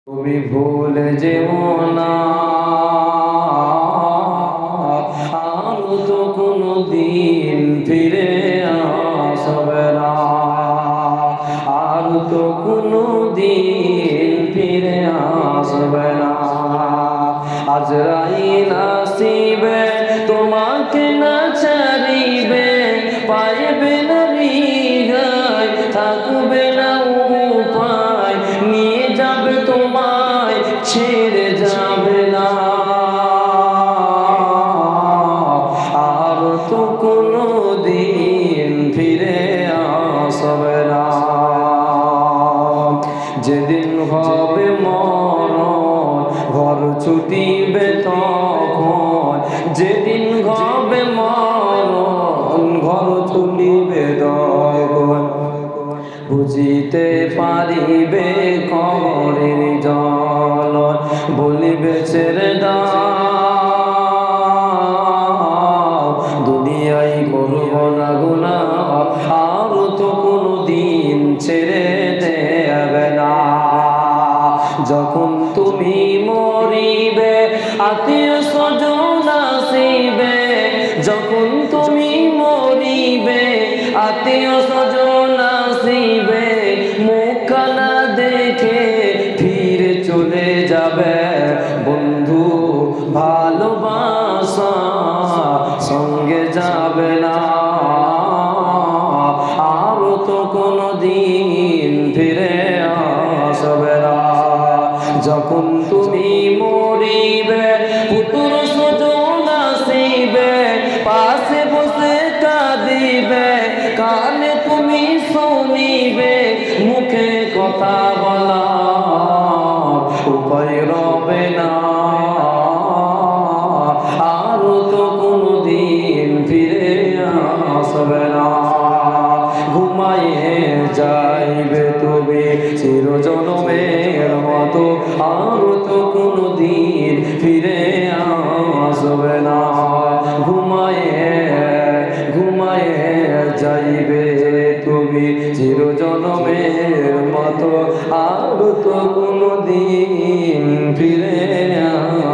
তুমি ভুলে যেও না, আর তো কোনো দিন ফিরে আসবে না, আর তো কোনো দিন ফিরে আসবে না। আজরাইল আসিবে তোমাকে না ছাড়িবে, পাইবে না হৃদয়, থাকবে না উপায়, নিয়ে যাবে তোমায়, ছেড়ে যাবে না, আর তো কোনো দিন ফিরে আসবে না। যেদিন হবে মরণ ঘর ছুটিবে তখন, যেদিন হবে মরণ ঘর ছুটিবে তখন, বুঝিতে পারিবে কবরের জ্বলন, বলিবে ছেড়ে দাও দুনিয়ায় করব না গুনাহ, আর তো কোনো দিন ছেড়ে দেবে না। যখন তুমি মরিবে আত্মীয় স্বজন আসিবে, যখন তুমি মরিবে আত্মীয় স্বজন আসিবে, মুখখানা দেখে ফিরে চলে যাবে। বন্ধু ভালোবাসা সঙ্গে যাবে না, আর তো কোনো দিন ফিরে আসবে না। যখন তুমি মরিবে পুত্র স্বজন আসিবে, পাশে বসে কাঁদিবে, কানে তুমি শুনিবে, মুখে কথা বলা উপায় রবে না, আর তো কোনো দিন ফিরে আসবে না। ঘুমাইয়ে যাইবে তুমি চিরজনমের মতো, আর তো কোনো দিন ফিরে আসবে না। ঘুমাইয়ে যাইবে তুমি চিরজনমের মতো, আর তো কোনো দিন ফিরে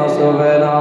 আসবে না।